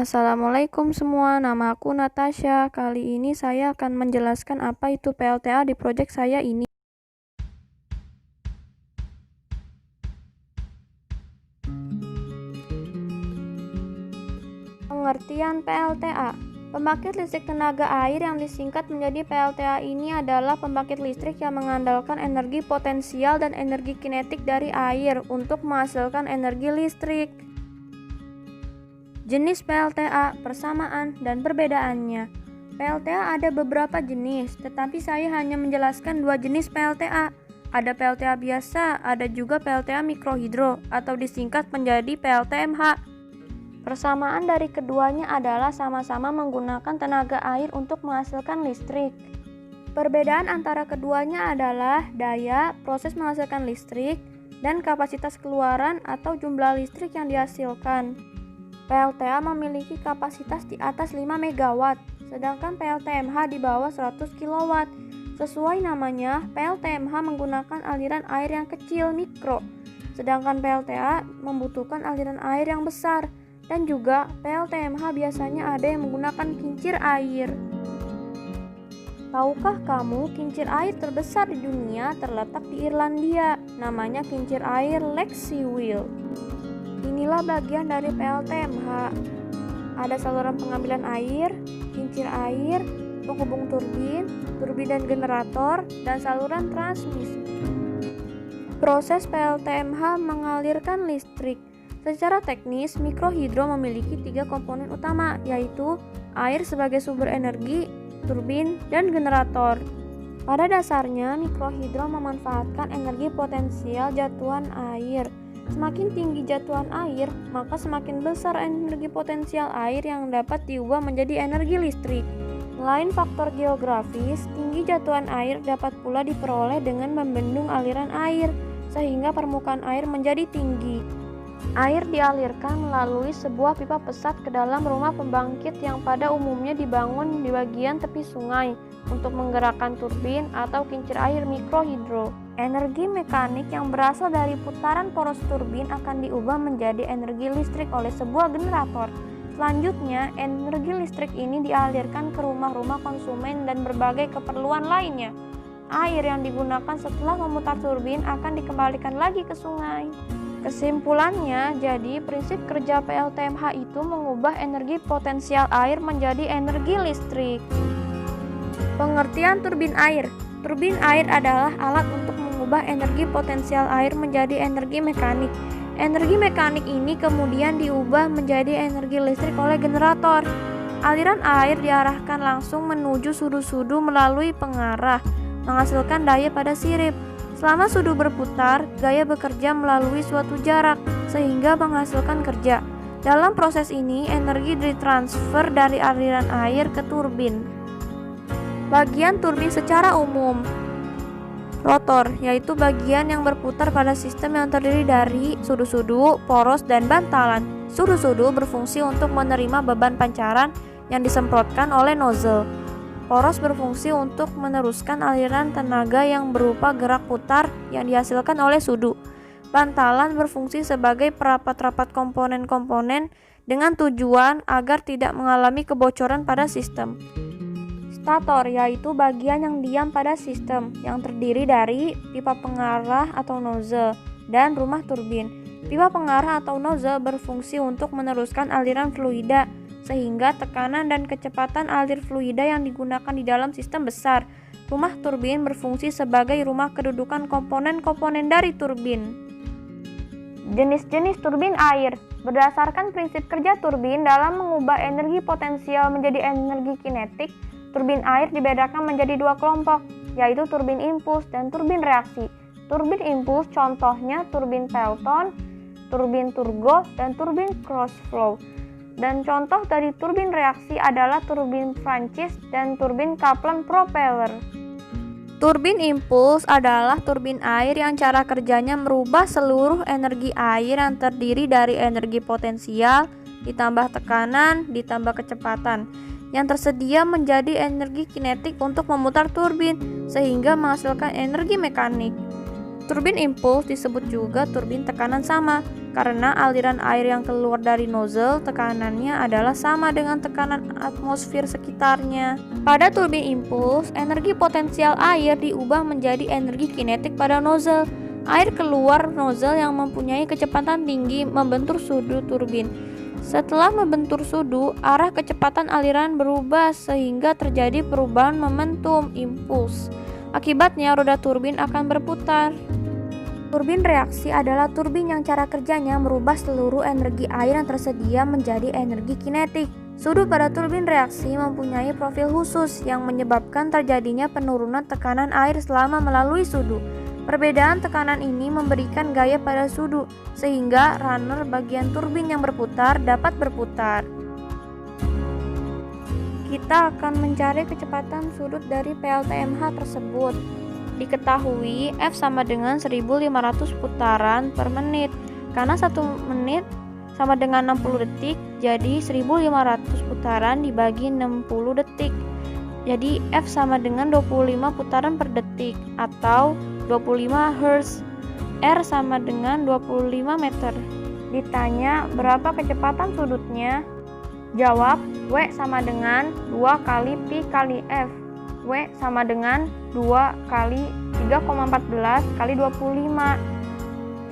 Assalamualaikum semua, nama aku Natasha. Kali ini saya akan menjelaskan apa itu PLTA di proyek saya ini. Pengertian PLTA. Pembangkit listrik tenaga air yang disingkat menjadi PLTA ini adalah pembangkit listrik yang mengandalkan energi potensial dan energi kinetik dari air untuk menghasilkan energi listrik. Jenis PLTA, persamaan, dan perbedaannya. PLTA ada beberapa jenis, tetapi saya hanya menjelaskan dua jenis PLTA. Ada PLTA biasa, ada juga PLTA mikrohidro atau disingkat menjadi PLTMH. Persamaan dari keduanya adalah sama-sama menggunakan tenaga air untuk menghasilkan listrik. Perbedaan antara keduanya adalah daya, proses menghasilkan listrik, dan kapasitas keluaran atau jumlah listrik yang dihasilkan. PLTA memiliki kapasitas di atas 5 MW, sedangkan PLTMH di bawah 100 kW. Sesuai namanya, PLTMH menggunakan aliran air yang kecil mikro, sedangkan PLTA membutuhkan aliran air yang besar. Dan juga PLTMH biasanya ada yang menggunakan kincir air. Tahukah kamu kincir air terbesar di dunia terletak di Irlandia, namanya kincir air Lickeswil. Inilah bagian dari PLTMH. Ada saluran pengambilan air, kincir air, penghubung turbin, turbin dan generator, dan saluran transmisi. Proses PLTMH mengalirkan listrik. Secara teknis, mikrohidro memiliki 3 komponen utama, yaitu air sebagai sumber energi, turbin, dan generator. Pada dasarnya, mikrohidro memanfaatkan energi potensial jatuhan air. Semakin tinggi jatuhan air, maka semakin besar energi potensial air yang dapat diubah menjadi energi listrik. Selain faktor geografis, tinggi jatuhan air dapat pula diperoleh dengan membendung aliran air, sehingga permukaan air menjadi tinggi. Air dialirkan melalui sebuah pipa pesat ke dalam rumah pembangkit yang pada umumnya dibangun di bagian tepi sungai untuk menggerakkan turbin atau kincir air mikrohidro. Energi mekanik yang berasal dari putaran poros turbin akan diubah menjadi energi listrik oleh sebuah generator. Selanjutnya, energi listrik ini dialirkan ke rumah-rumah konsumen dan berbagai keperluan lainnya. Air yang digunakan setelah memutar turbin akan dikembalikan lagi ke sungai. Kesimpulannya, jadi prinsip kerja PLTMH itu mengubah energi potensial air menjadi energi listrik. Pengertian turbin air. Turbin air adalah alat untuk mengubah energi potensial air menjadi energi mekanik. Energi mekanik ini kemudian diubah menjadi energi listrik oleh generator. Aliran air diarahkan langsung menuju sudu-sudu melalui pengarah, menghasilkan daya pada sirip. Selama sudu berputar, gaya bekerja melalui suatu jarak, sehingga menghasilkan kerja. Dalam proses ini, energi ditransfer dari aliran air ke turbin. Bagian turbin secara umum. Rotor, yaitu bagian yang berputar pada sistem yang terdiri dari sudu-sudu, poros, dan bantalan. Sudu-sudu berfungsi untuk menerima beban pancaran yang disemprotkan oleh nozzle. Poros berfungsi untuk meneruskan aliran tenaga yang berupa gerak putar yang dihasilkan oleh sudu. Bantalan berfungsi sebagai perapat-rapat komponen-komponen dengan tujuan agar tidak mengalami kebocoran pada sistem. Stator, yaitu bagian yang diam pada sistem, yang terdiri dari pipa pengarah atau nozzle dan rumah turbin. Pipa pengarah atau nozzle berfungsi untuk meneruskan aliran fluida, sehingga tekanan dan kecepatan alir fluida yang digunakan di dalam sistem besar. Rumah turbin berfungsi sebagai rumah kedudukan komponen-komponen dari turbin. Jenis-jenis turbin air. Berdasarkan prinsip kerja turbin dalam mengubah energi potensial menjadi energi kinetik, turbin air dibedakan menjadi 2 kelompok, yaitu turbin impuls dan turbin reaksi. Turbin impuls contohnya turbin Pelton, turbin turgo, dan turbin cross flow. Dan contoh dari turbin reaksi adalah turbin Francis dan turbin Kaplan propeller. Turbin impuls adalah turbin air yang cara kerjanya merubah seluruh energi air yang terdiri dari energi potensial, ditambah tekanan, ditambah kecepatan, yang tersedia menjadi energi kinetik untuk memutar turbin, sehingga menghasilkan energi mekanik. Turbin impuls disebut juga turbin tekanan sama. karena aliran air yang keluar dari nozzle tekanannya adalah sama dengan tekanan atmosfer sekitarnya. Pada turbin impuls, energi potensial air diubah menjadi energi kinetik pada nozzle. Air keluar nozzle yang mempunyai kecepatan tinggi membentur sudu turbin. Setelah membentur sudu, arah kecepatan aliran berubah sehingga terjadi perubahan momentum impuls. Akibatnya roda turbin akan berputar. Turbin reaksi adalah turbin yang cara kerjanya merubah seluruh energi air yang tersedia menjadi energi kinetik. Sudu pada turbin reaksi mempunyai profil khusus yang menyebabkan terjadinya penurunan tekanan air selama melalui sudu. Perbedaan tekanan ini memberikan gaya pada sudu, sehingga runner bagian turbin yang berputar dapat berputar. Kita akan mencari kecepatan sudut dari PLTMH tersebut. Diketahui F sama dengan 1500 putaran per menit. Karena 1 menit sama dengan 60 detik, jadi 1500 putaran dibagi 60 detik. Jadi F sama dengan 25 putaran per detik atau 25 Hz. R sama dengan 25 meter. Ditanya berapa kecepatan sudutnya? Jawab, W sama dengan 2 kali Pi kali F. W sama dengan 2 kali 3,14 kali 25.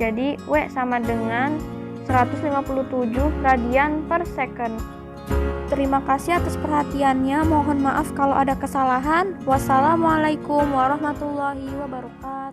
Jadi W sama dengan 157 radian per second. Terima kasih atas perhatiannya. Mohon maaf kalau ada kesalahan. Wassalamualaikum warahmatullahi wabarakatuh.